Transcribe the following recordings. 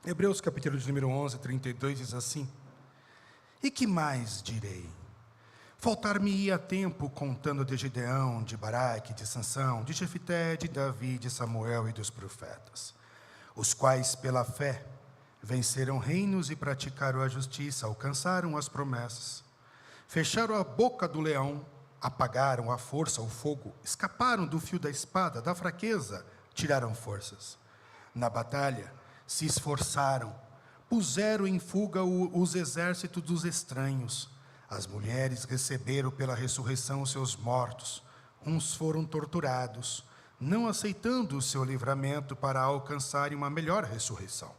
Hebreus capítulo de número 11, 32 diz assim: E que mais direi? Faltar-me-ia tempo contando de Gideão, de Baraque, de Sansão, de Jefité, de Davi, de Samuel e dos profetas, os quais pela fé venceram reinos e praticaram a justiça, alcançaram as promessas, fecharam a boca do leão, apagaram à força o fogo, escaparam do fio da espada, da fraqueza tiraram forças. Na batalha se esforçaram, puseram em fuga os exércitos dos estranhos. As mulheres receberam pela ressurreição os seus mortos. Uns foram torturados, não aceitando o seu livramento para alcançarem uma melhor ressurreição.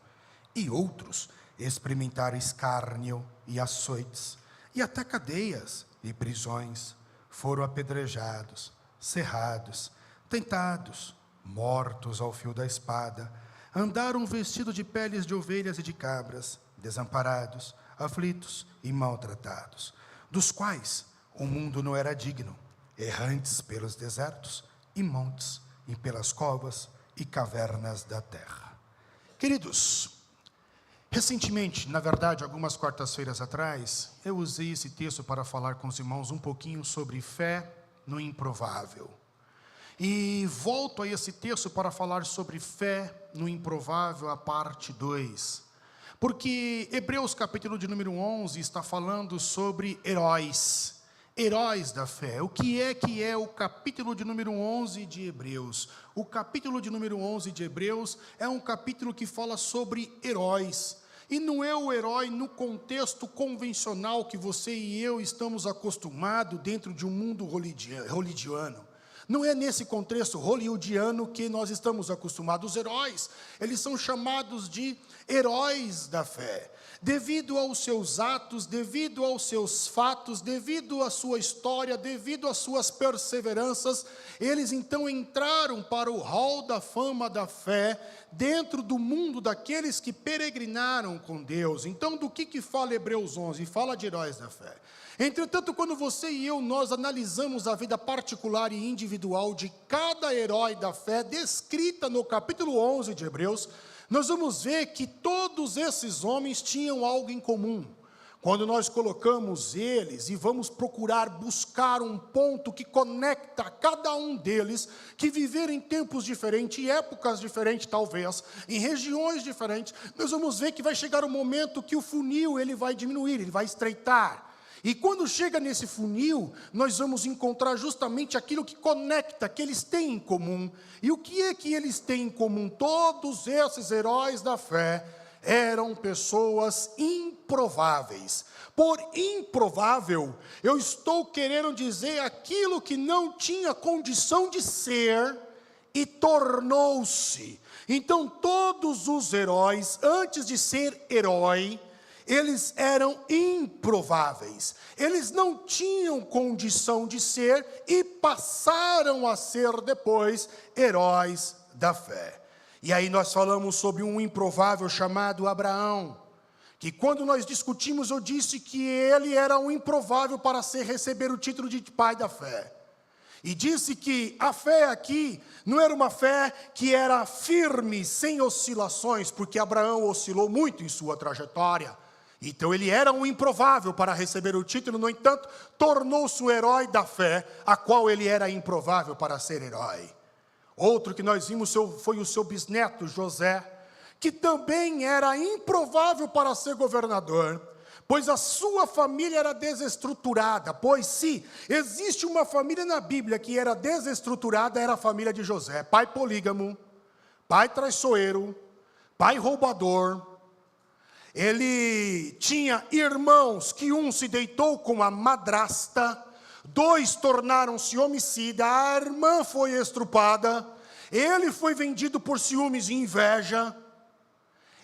E outros experimentaram escárnio e açoites, e até cadeias e prisões. Foram apedrejados, cerrados, tentados, mortos ao fio da espada. Andaram vestidos de peles de ovelhas e de cabras, desamparados, aflitos e maltratados, dos quais o mundo não era digno, errantes pelos desertos e montes, e pelas covas e cavernas da terra. Queridos, recentemente, na verdade, algumas quartas-feiras atrás, eu usei esse texto para falar com os irmãos um pouquinho sobre fé no improvável. E volto a esse texto para falar sobre fé no improvável, a parte 2. Porque Hebreus capítulo de número 11 está falando sobre heróis, heróis da fé. O que é o capítulo de número 11 de Hebreus? O capítulo de número 11 de Hebreus é um capítulo que fala sobre heróis. E não é o herói no contexto convencional que você e eu estamos acostumados dentro de um mundo hollywoodiano. Não é nesse contexto hollywoodiano que nós estamos acostumados. Os heróis, eles são chamados de heróis da fé. Devido aos seus atos, devido aos seus fatos, devido à sua história, devido às suas perseveranças, eles então entraram para o hall da fama da fé, dentro do mundo daqueles que peregrinaram com Deus. Então, do que fala Hebreus 11? Fala de heróis da fé. Entretanto, quando você e eu, nós analisamos a vida particular e individual de cada herói da fé, descrita no capítulo 11 de Hebreus, nós vamos ver que todos esses homens tinham algo em comum. Quando nós colocamos eles e vamos procurar buscar um ponto que conecta cada um deles, que viveram em tempos diferentes, em épocas diferentes talvez, em regiões diferentes, nós vamos ver que vai chegar um momento que o funil ele vai diminuir, ele vai estreitar. E quando chega nesse funil, nós vamos encontrar justamente aquilo que conecta, que eles têm em comum. E o que é que eles têm em comum? Todos esses heróis da fé eram pessoas improváveis. Por improvável, eu estou querendo dizer aquilo que não tinha condição de ser e tornou-se. Então, todos os heróis, antes de ser herói, eles eram improváveis, eles não tinham condição de ser e passaram a ser depois heróis da fé. E aí nós falamos sobre um improvável chamado Abraão, que quando nós discutimos eu disse que ele era um improvável para receber o título de pai da fé. E disse que a fé aqui não era uma fé que era firme, sem oscilações, porque Abraão oscilou muito em sua trajetória. Então ele era um improvável para receber o título, no entanto, tornou-se o herói da fé, a qual ele era improvável para ser herói. Outro que nós vimos foi o seu bisneto José, que também era improvável para ser governador, pois a sua família era desestruturada. Pois se existe uma família na Bíblia que era desestruturada, era a família de José. Pai polígamo, pai traiçoeiro, pai roubador. Ele tinha irmãos que um se deitou com a madrasta, 2 tornaram-se homicida, a irmã foi estrupada, ele foi vendido por ciúmes e inveja.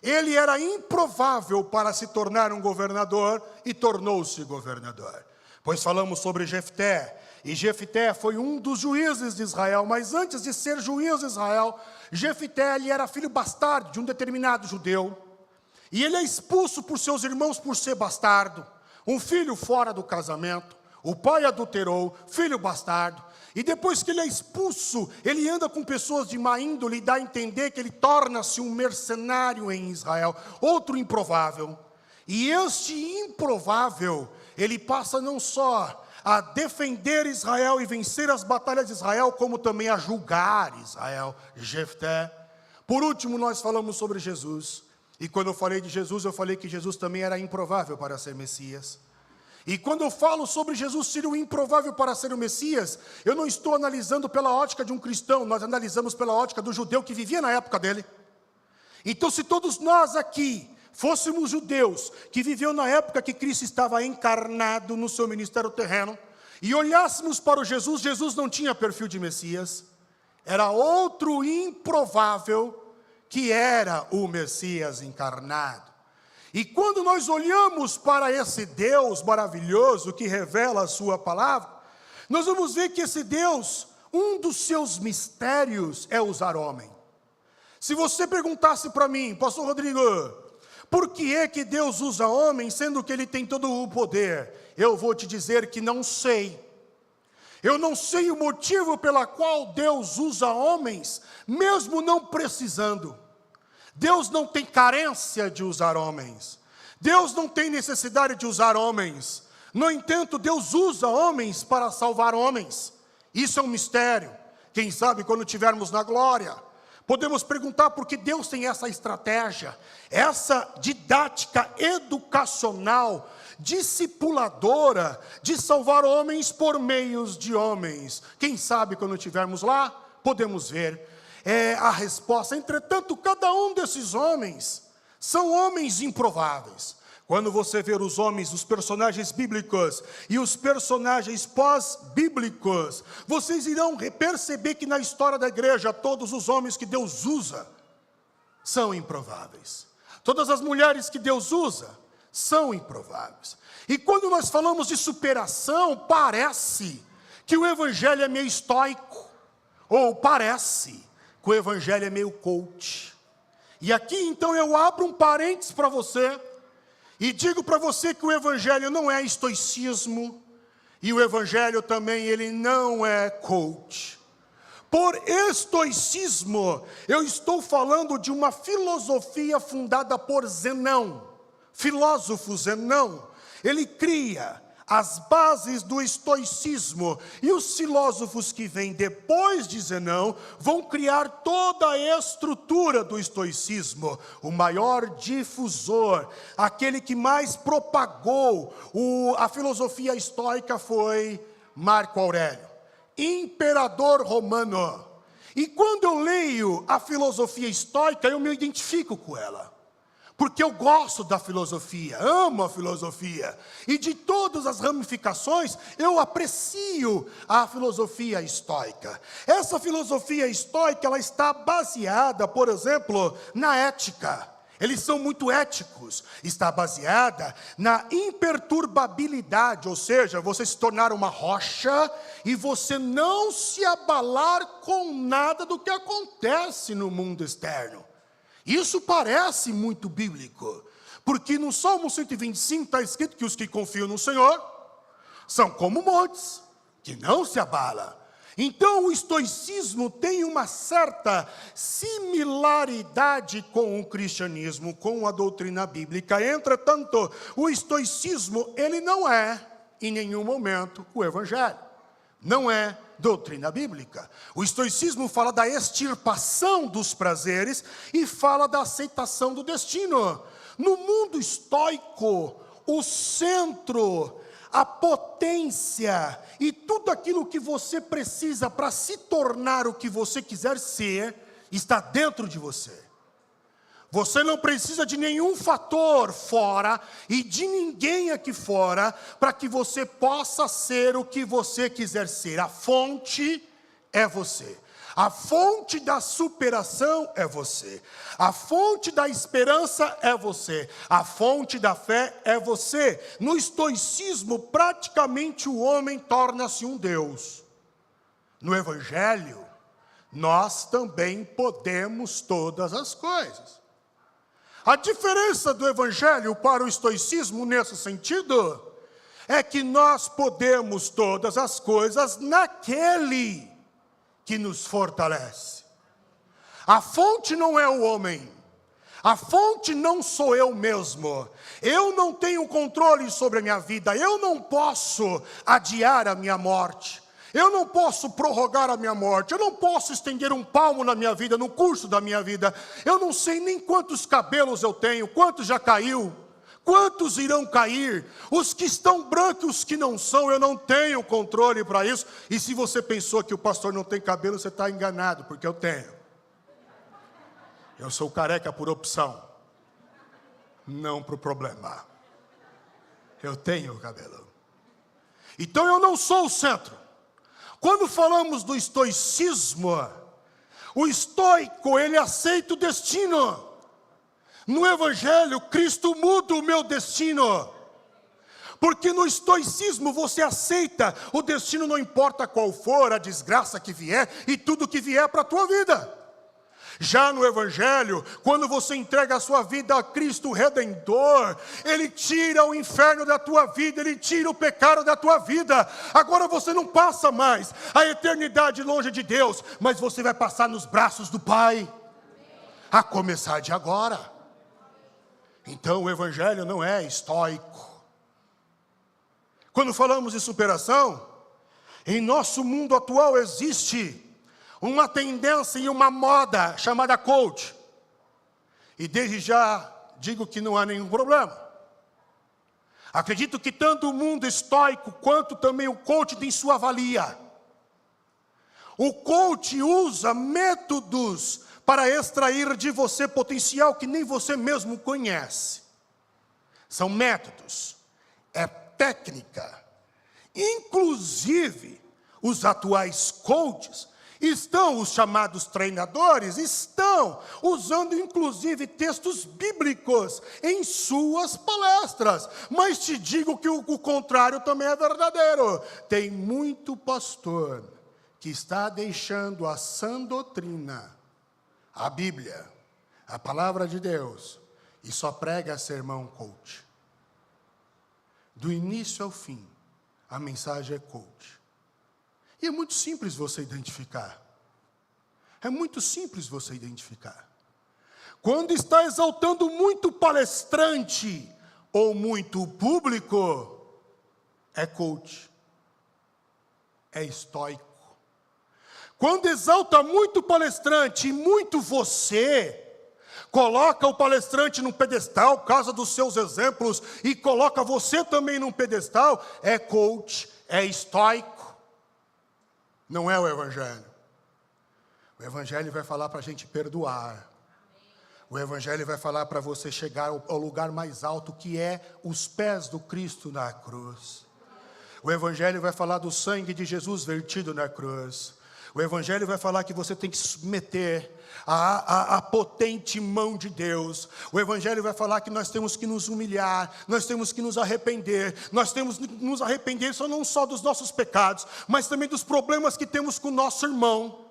Ele era improvável para se tornar um governador e tornou-se governador. Pois falamos sobre Jefté, e Jefté foi um dos juízes de Israel, mas antes de ser juiz de Israel, Jefté ele era filho bastardo de um determinado judeu. E ele é expulso por seus irmãos por ser bastardo, um filho fora do casamento, o pai adulterou, filho bastardo. E depois que ele é expulso, ele anda com pessoas de má índole e dá a entender que ele torna-se um mercenário em Israel, outro improvável. E este improvável, ele passa não só a defender Israel e vencer as batalhas de Israel, como também a julgar Israel, Jefté. Por último, nós falamos sobre Jesus. E quando eu falei de Jesus, eu falei que Jesus também era improvável para ser Messias. E quando eu falo sobre Jesus ser o improvável para ser o Messias, eu não estou analisando pela ótica de um cristão, nós analisamos pela ótica do judeu que vivia na época dele. Então, se todos nós aqui fôssemos judeus que viveu na época que Cristo estava encarnado no seu ministério terreno, e olhássemos para o Jesus, Jesus não tinha perfil de Messias, era outro improvável que era o Messias encarnado. E quando nós olhamos para esse Deus maravilhoso que revela a sua palavra, nós vamos ver que esse Deus, um dos seus mistérios é usar homem. Se você perguntasse para mim, pastor Rodrigo, por que é que Deus usa homem, sendo que ele tem todo o poder? Eu vou te dizer que não sei. Eu não sei o motivo pela qual Deus usa homens, mesmo não precisando. Deus não tem carência de usar homens. Deus não tem necessidade de usar homens. No entanto, Deus usa homens para salvar homens. Isso é um mistério. Quem sabe quando estivermos na glória, podemos perguntar por que Deus tem essa estratégia, essa didática educacional, discipuladora, de salvar homens por meios de homens. Quem sabe quando estivermos lá, podemos ver a resposta. Entretanto, cada um desses homens são homens improváveis. Quando você ver os homens, os personagens bíblicos e os personagens pós-bíblicos, vocês irão perceber que na história da igreja, todos os homens que Deus usa são improváveis. Todas as mulheres que Deus usa são improváveis. E quando nós falamos de superação, parece que o evangelho é meio estoico, ou parece que o evangelho é meio coach. E aqui então eu abro um parênteses para você, e digo para você que o evangelho não é estoicismo, e o evangelho também ele não é coach. Por estoicismo, eu estou falando de uma filosofia fundada por Zenão, filósofo Zenão. Ele cria as bases do estoicismo, e os filósofos que vêm depois de Zenão vão criar toda a estrutura do estoicismo. O maior difusor, aquele que mais propagou a filosofia estoica foi Marco Aurélio, imperador romano. E quando eu leio a filosofia estoica, eu me identifico com ela. Porque eu gosto da filosofia, amo a filosofia. E de todas as ramificações, eu aprecio a filosofia estoica. Essa filosofia estoica, ela está baseada, por exemplo, na ética. Eles são muito éticos. Está baseada na imperturbabilidade, ou seja, você se tornar uma rocha e você não se abalar com nada do que acontece no mundo externo. Isso parece muito bíblico, porque no Salmo 125 está escrito que os que confiam no Senhor são como montes, que não se abala. Então o estoicismo tem uma certa similaridade com o cristianismo, com a doutrina bíblica. Entretanto, o estoicismo, ele não é, em nenhum momento, o evangelho. Não é doutrina bíblica. O estoicismo fala da extirpação dos prazeres e fala da aceitação do destino. No mundo estoico, o centro, a potência e tudo aquilo que você precisa para se tornar o que você quiser ser, está dentro de você. Você não precisa de nenhum fator fora e de ninguém aqui fora para que você possa ser o que você quiser ser. A fonte é você. A fonte da superação é você. A fonte da esperança é você. A fonte da fé é você. No estoicismo, praticamente o homem torna-se um Deus. No Evangelho, nós também podemos todas as coisas. A diferença do Evangelho para o estoicismo nesse sentido é que nós podemos todas as coisas naquele que nos fortalece. A fonte não é o homem. A fonte não sou eu mesmo. Eu não tenho controle sobre a minha vida. Eu não posso adiar a minha morte. Eu não posso prorrogar a minha morte. Eu não posso estender um palmo na minha vida, no curso da minha vida. Eu não sei nem quantos cabelos eu tenho, quantos já caiu, quantos irão cair, os que estão brancos e os que não são. Eu não tenho controle para isso. E se você pensou que o pastor não tem cabelo, você está enganado, porque eu tenho. Eu sou careca por opção, não por problema. Eu tenho cabelo. Então eu não sou o centro. Quando falamos do estoicismo, o estoico, ele aceita o destino. No Evangelho, Cristo muda o meu destino. Porque no estoicismo você aceita o destino, não importa qual for a desgraça que vier e tudo que vier para a tua vida. Já no Evangelho, quando você entrega a sua vida a Cristo Redentor, Ele tira o inferno da tua vida, Ele tira o pecado da tua vida. Agora você não passa mais a eternidade longe de Deus, mas você vai passar nos braços do Pai, a começar de agora. Então o Evangelho não é estoico. Quando falamos de superação, em nosso mundo atual existe uma tendência e uma moda chamada coach. E desde já digo que não há nenhum problema. Acredito que tanto o mundo estoico quanto também o coach tem sua valia. O coach usa métodos para extrair de você potencial que nem você mesmo conhece. São métodos, é técnica. Inclusive, os atuais coaches estão, os chamados treinadores, estão usando inclusive textos bíblicos em suas palestras. Mas te digo que o contrário também é verdadeiro. Tem muito pastor que está deixando a sã doutrina, a Bíblia, a palavra de Deus, e só prega sermão coach. Do início ao fim, a mensagem é coach. E é muito simples você identificar. É muito simples você identificar. Quando está exaltando muito palestrante ou muito público, é coach. É estoico. Quando exalta muito palestrante e muito você, coloca o palestrante num pedestal, causa dos seus exemplos, e coloca você também num pedestal, é coach, é estoico. Não é o Evangelho. O Evangelho vai falar para a gente perdoar. O Evangelho vai falar para você chegar ao lugar mais alto, que é os pés do Cristo na cruz. O Evangelho vai falar do sangue de Jesus vertido na cruz. O Evangelho vai falar que você tem que se submeter à potente mão de Deus. O Evangelho vai falar que nós temos que nos humilhar, nós temos que nos arrepender. Nós temos que nos arrepender não só dos nossos pecados, mas também dos problemas que temos com o nosso irmão.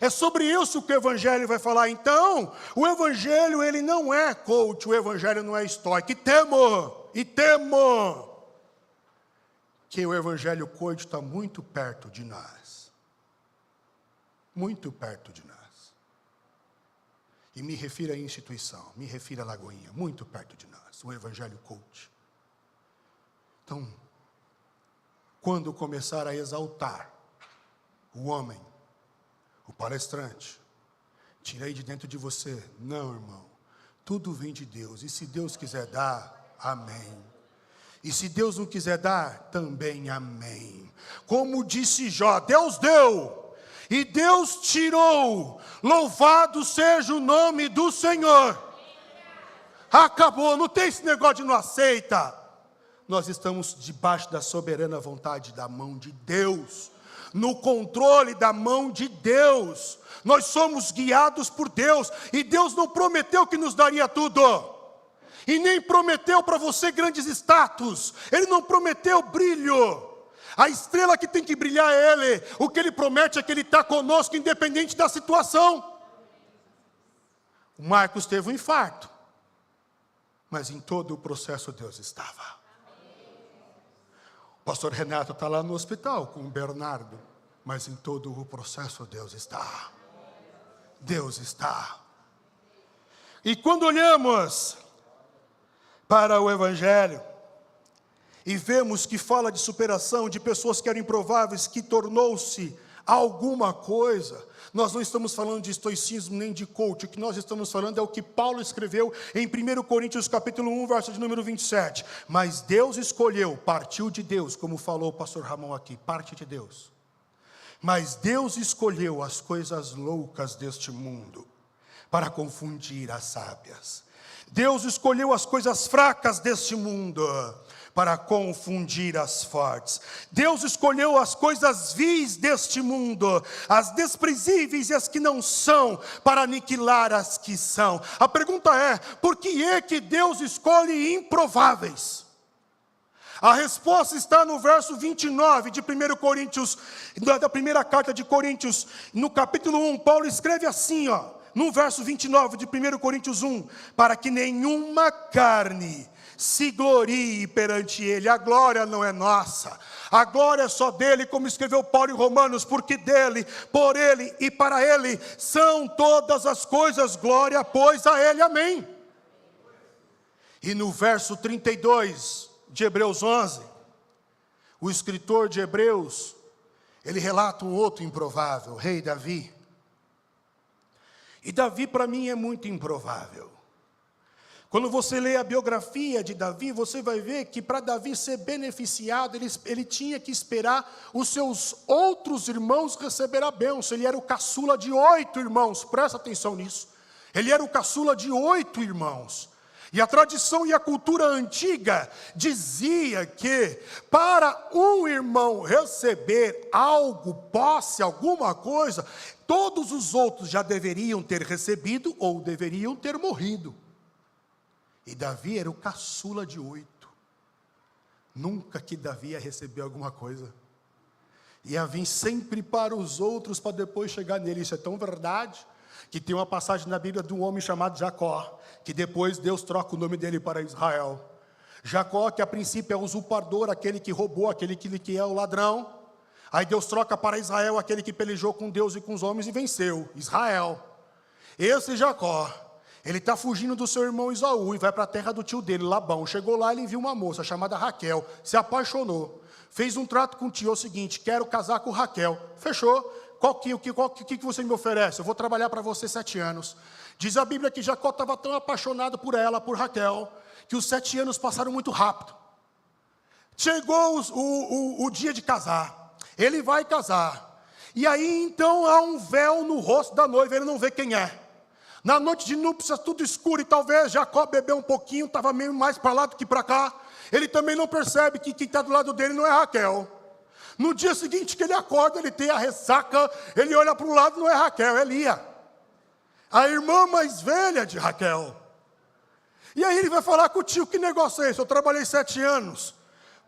É sobre isso que o Evangelho vai falar. Então, o Evangelho ele não é coach, o Evangelho não é estoico. E temo que o Evangelho coach está muito perto de nós. Muito perto de nós. E me refiro à instituição, me refiro à Lagoinha, muito perto de nós, o Evangelho coach. Então, quando começar a exaltar o homem, o palestrante, tirei de dentro de você, não, irmão, tudo vem de Deus, e se Deus quiser dar, amém. E se Deus não quiser dar, também amém. Como disse Jó, Deus deu, e Deus tirou, louvado seja o nome do Senhor. Acabou, não tem esse negócio de não aceita. Nós estamos debaixo da soberana vontade da mão de Deus, no controle da mão de Deus. Nós somos guiados por Deus, e Deus não prometeu que nos daria tudo, e nem prometeu para você grandes status, Ele não prometeu brilho. A estrela que tem que brilhar é Ele. O que Ele promete é que Ele está conosco, independente da situação. O Marcos teve um infarto, mas em todo o processo Deus estava. Pastor Renato está lá no hospital com o Bernardo, mas em todo o processo Deus está. Deus está. E quando olhamos para o Evangelho e vemos que fala de superação, de pessoas que eram improváveis, que tornou-se alguma coisa, nós não estamos falando de estoicismo nem de coach. O que nós estamos falando é o que Paulo escreveu em 1 Coríntios capítulo 1, verso de número 27. Mas Deus escolheu, partiu de Deus, como falou o pastor Ramon aqui, parte de Deus. Mas Deus escolheu as coisas loucas deste mundo para confundir as sábias. Deus escolheu as coisas fracas deste mundo para confundir as fortes. Deus escolheu as coisas vis deste mundo, as desprezíveis e as que não são, para aniquilar as que são. A pergunta é, por que é que Deus escolhe improváveis? A resposta está no verso 29 de 1 Coríntios, da primeira carta de Coríntios, no capítulo 1, Paulo escreve assim, no verso 29 de 1 Coríntios 1, para que nenhuma carne se glorie perante Ele. A glória não é nossa, a glória é só dEle, como escreveu Paulo em Romanos, porque dEle, por Ele e para Ele são todas as coisas, glória pois a Ele, amém. E no verso 32 de Hebreus 11, o escritor de Hebreus, ele relata um outro improvável, o rei Davi. E Davi para mim é muito improvável. Quando você lê a biografia de Davi, você vai ver que para Davi ser beneficiado, ele tinha que esperar os seus outros irmãos receber a bênção. Ele era o caçula de 8 irmãos, presta atenção nisso. Ele era o caçula de 8 irmãos. E a tradição e a cultura antiga dizia que para um irmão receber algo, posse, alguma coisa, todos os outros já deveriam ter recebido ou deveriam ter morrido. E Davi era o caçula de 8. Nunca que Davi ia receber alguma coisa. Ia vir sempre para os outros para depois chegar nele. Isso é tão verdade que tem uma passagem na Bíblia de um homem chamado Jacó, que depois Deus troca o nome dele para Israel. Jacó, que a princípio é o usurpador, aquele que roubou, aquele que é o ladrão. Aí Deus troca para Israel, aquele que pelejou com Deus e com os homens e venceu, Israel. Esse Jacó, ele está fugindo do seu irmão Esaú e vai para a terra do tio dele, Labão. Chegou lá, ele viu uma moça chamada Raquel, se apaixonou. Fez um trato com o tio, é o seguinte, quero casar com Raquel. Fechou. O que você me oferece? Eu vou trabalhar para você 7 anos. Diz a Bíblia que Jacó estava tão apaixonado por ela, por Raquel, que os 7 anos passaram muito rápido. Chegou o dia de casar. Ele vai casar. E aí então há um véu no rosto da noiva, ele não vê quem é. Na noite de núpcias, tudo escuro, e talvez Jacó bebeu um pouquinho, estava meio mais para lá do que para cá. Ele também não percebe que quem está do lado dele não é Raquel. No dia seguinte que ele acorda, ele tem a ressaca, ele olha para o lado, não é Raquel, é Lia, a irmã mais velha de Raquel. E aí ele vai falar com o tio, que negócio é esse? Eu trabalhei 7 anos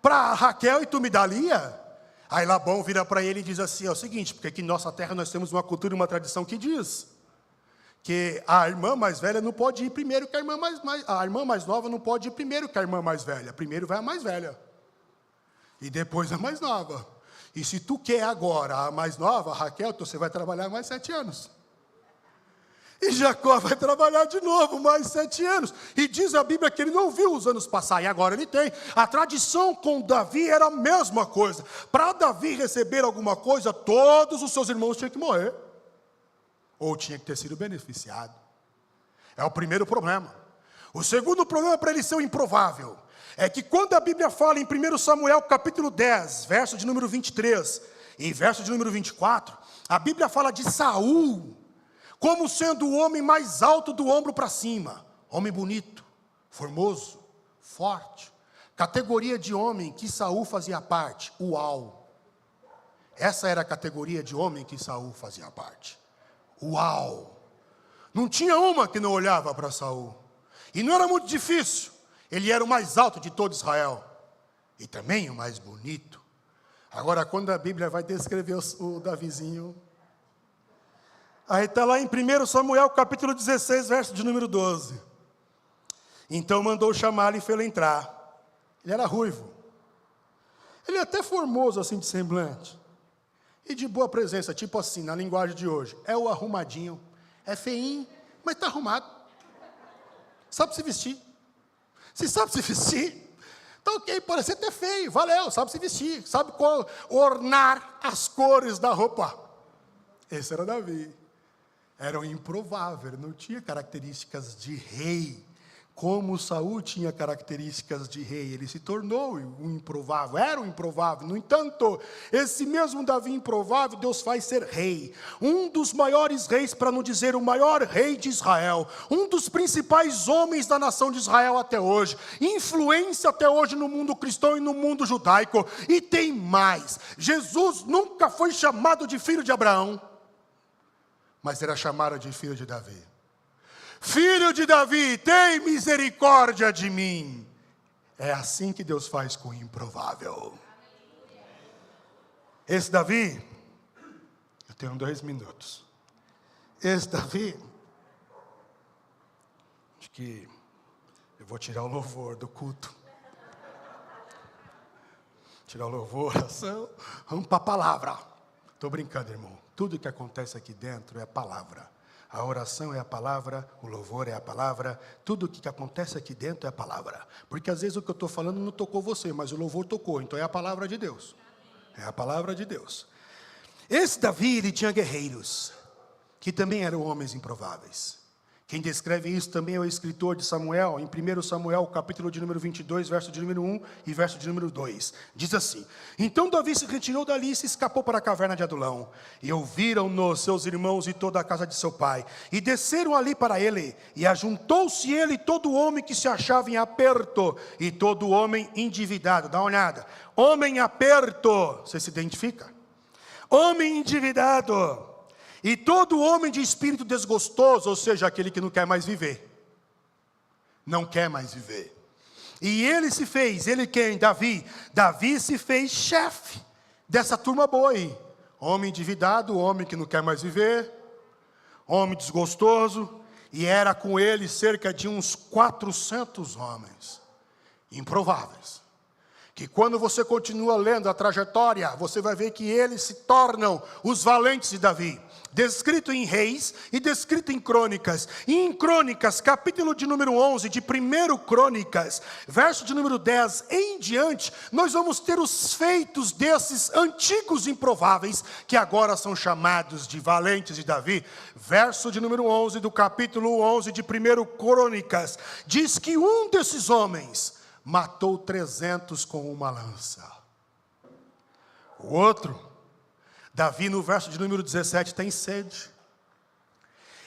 para Raquel e tu me dá Lia? Aí Labão vira para ele e diz assim, é o seguinte, porque aqui em nossa terra nós temos uma cultura e uma tradição que diz que a irmã mais velha não pode ir primeiro que a irmã a irmã mais nova não pode ir primeiro que a irmã mais velha. Primeiro vai a mais velha e depois a mais nova. E se tu quer agora a mais nova, Raquel, então você vai trabalhar mais 7 anos. E Jacó vai trabalhar de novo mais 7 anos. E diz a Bíblia que ele não viu os anos passar, e agora ele tem. A tradição com Davi era a mesma coisa. Para Davi receber alguma coisa, todos os seus irmãos tinham que morrer. Ou tinha que ter sido beneficiado. É o primeiro problema. O segundo problema para ele ser o improvável é que quando a Bíblia fala em 1 Samuel capítulo 10, verso de número 23 e verso de número 24, a Bíblia fala de Saul como sendo o homem mais alto do ombro para cima, homem bonito, formoso, forte, categoria de homem que Saul fazia parte, uau. Essa era a categoria de homem que Saul fazia parte, uau. Não tinha uma que não olhava para Saul, e não era muito difícil. Ele era o mais alto de todo Israel. E também o mais bonito. Agora, quando a Bíblia vai descrever o Davizinho, aí está lá em 1 Samuel, capítulo 16, verso de número 12. Então mandou chamá-lo e fê-lo entrar. Ele era ruivo. Ele é até formoso assim de semblante. E de boa presença, tipo assim, na linguagem de hoje. É o arrumadinho. É feinho, mas está arrumado. Sabe se vestir. Se sabe se vestir, tá ok, pode ser até feio, valeu, sabe se vestir, sabe ornar as cores da roupa. Esse era Davi. Era um improvável, não tinha características de rei. Como Saul tinha características de rei, ele se tornou um improvável, era um improvável. No entanto, esse mesmo Davi improvável, Deus faz ser rei. Um dos maiores reis, para não dizer o maior rei de Israel. Um dos principais homens da nação de Israel até hoje. Influência até hoje no mundo cristão e no mundo judaico. E tem mais, Jesus nunca foi chamado de filho de Abraão, mas era chamado de filho de Davi. Filho de Davi, tem misericórdia de mim. É assim que Deus faz com o improvável. Esse Davi, eu tenho 2 minutos. Esse Davi, acho que eu vou tirar o louvor do culto. Tirar o louvor, oração, vamos para a palavra. Estou brincando, irmão. Tudo que acontece aqui dentro é palavra. A oração é a palavra, o louvor é a palavra, tudo o que acontece aqui dentro é a palavra. Porque às vezes o que eu estou falando não tocou você, mas o louvor tocou, então é a palavra de Deus. É a palavra de Deus. Esse Davi, ele tinha guerreiros, que também eram homens improváveis. Quem descreve isso também é o escritor de Samuel, em 1 Samuel, capítulo de número 22, verso de número 1 e verso de número 2. Diz assim: Então Davi se retirou dali e se escapou para a caverna de Adulão. E ouviram-no seus irmãos e toda a casa de seu pai. E desceram ali para ele. E ajuntou-se ele todo homem que se achava em aperto. E todo homem endividado. Dá uma olhada. Homem aperto. Você se identifica? Homem endividado. E todo homem de espírito desgostoso, ou seja, aquele que não quer mais viver. Não quer mais viver. E ele se fez, ele quem? Davi. Davi se fez chefe dessa turma boa aí. Homem endividado, homem que não quer mais viver. Homem desgostoso. E era com ele cerca de uns 400 homens. Improváveis. Que quando você continua lendo a trajetória, você vai ver que eles se tornam os valentes de Davi. Descrito em Reis e descrito em Crônicas. E em Crônicas, capítulo de número 11, de 1 Crônicas, verso de número 10 em diante, nós vamos ter os feitos desses antigos improváveis, que agora são chamados de valentes de Davi. Verso de número 11 do capítulo 11 de 1 Crônicas, diz que um desses homens matou 300 com uma lança. O outro, Davi, no verso de número 17, tem sede.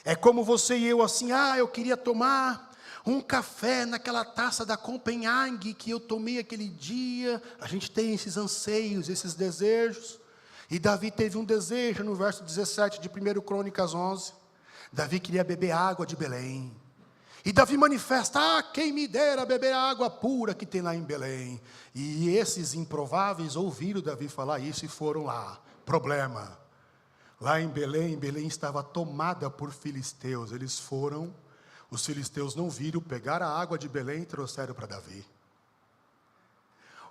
É como você e eu assim, eu queria tomar um café naquela taça da Copenhague que eu tomei aquele dia. A gente tem esses anseios, esses desejos. E Davi teve um desejo no verso 17 de 1 Crônicas 11. Davi queria beber água de Belém. E Davi manifesta, quem me dera beber a água pura que tem lá em Belém. E esses improváveis ouviram Davi falar isso e foram lá. Problema, lá em Belém estava tomada por filisteus. Eles foram, os filisteus não viram, pegaram a água de Belém e trouxeram para Davi.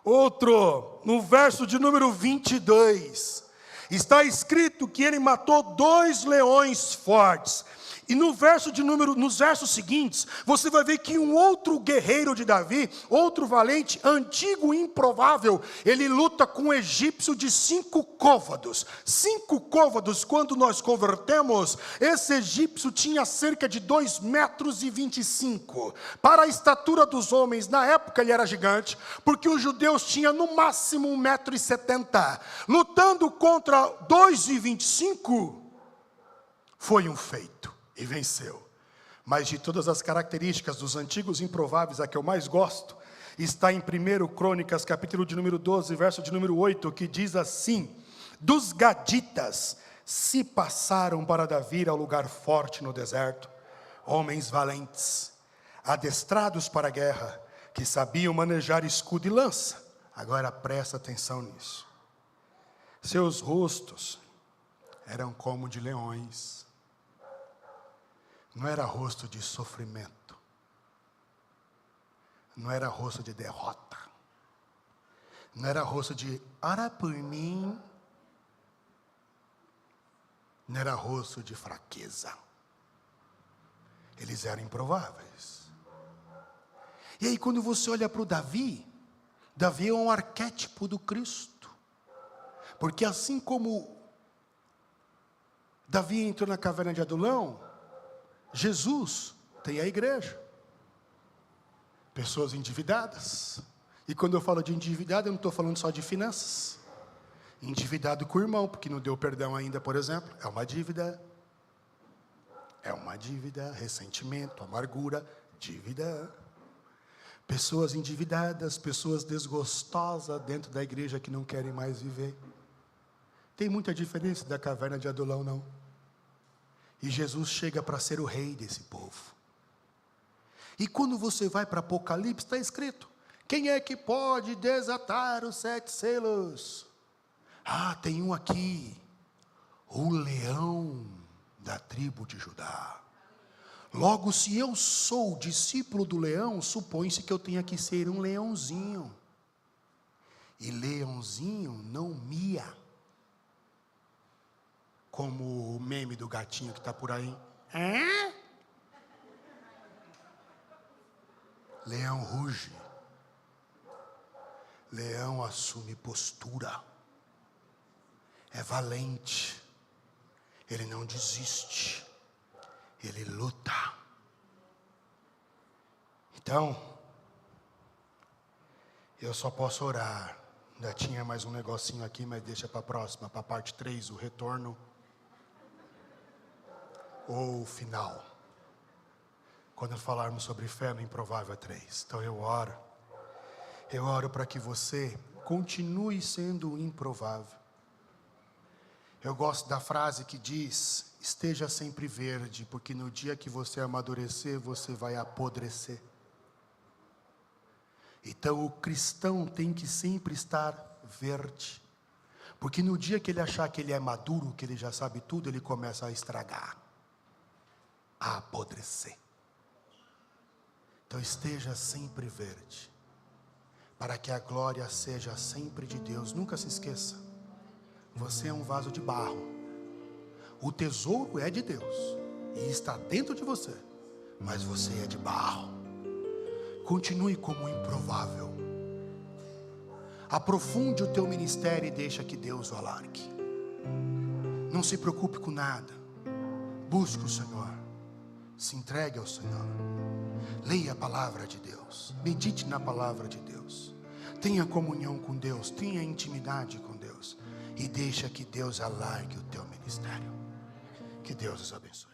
Outro, no verso de número 22, está escrito que ele matou 2 leões fortes. E nos versos seguintes, você vai ver que um outro guerreiro de Davi, outro valente, antigo e improvável, ele luta com um egípcio de 5 côvados. 5 côvados, quando nós convertemos, esse egípcio tinha cerca de 2,25 metros. Para a estatura dos homens, na época ele era gigante, porque os judeus tinham no máximo 1,70 metros. Lutando contra 2,25, foi um feito. E venceu. Mas de todas as características dos antigos improváveis, a que eu mais gosto, está em 1 Crônicas, capítulo de número 12, verso de número 8, que diz assim: dos gaditas se passaram para Davi ao lugar forte no deserto, homens valentes, adestrados para a guerra, que sabiam manejar escudo e lança. Agora presta atenção nisso. Seus rostos eram como de leões. Não era rosto de sofrimento. Não era rosto de derrota. Não era rosto de ora por mim. Não era rosto de fraqueza. Eles eram improváveis. E aí quando você olha para o Davi, Davi é um arquétipo do Cristo. Porque assim como Davi entrou na caverna de Adulão, Jesus tem a igreja. Pessoas endividadas. E quando eu falo de endividado, eu não estou falando só de finanças. Endividado com o irmão, porque não deu perdão ainda, por exemplo, é uma dívida. É uma dívida, ressentimento, amargura, dívida. Pessoas endividadas, pessoas desgostosas dentro da igreja que não querem mais viver. Tem muita diferença da caverna de Adulão, não. E Jesus chega para ser o rei desse povo. E quando você vai para Apocalipse, está escrito: quem é que pode desatar os 7 selos? Ah, tem um aqui, o leão da tribo de Judá. Logo, se eu sou discípulo do leão, supõe-se que eu tenha que ser um leãozinho. E leãozinho não mia. Como o meme do gatinho que está por aí. Leão ruge. Leão assume postura. É valente. Ele não desiste. Ele luta. Então, eu só posso orar. Ainda tinha mais um negocinho aqui, mas deixa para a próxima, para a parte 3, o retorno. Ou o final. Quando falarmos sobre fé no Improvável 3. Então eu oro para que você continue sendo improvável. Eu gosto da frase que diz: esteja sempre verde, porque no dia que você amadurecer, você vai apodrecer. Então o cristão tem que sempre estar verde, porque no dia que ele achar que ele é maduro, que ele já sabe tudo, ele começa a estragar, a apodrecer. Então esteja sempre verde, para que a glória seja sempre de Deus. Nunca se esqueça, você é um vaso de barro. O tesouro é de Deus e está dentro de você, mas você é de barro. Continue como improvável. Aprofunde o teu ministério e deixa que Deus o alargue. Não se preocupe com nada. Busque o Senhor. Se entregue ao Senhor. Leia a palavra de Deus. Medite na palavra de Deus. Tenha comunhão com Deus. Tenha intimidade com Deus. E deixa que Deus alargue o teu ministério. Que Deus os abençoe.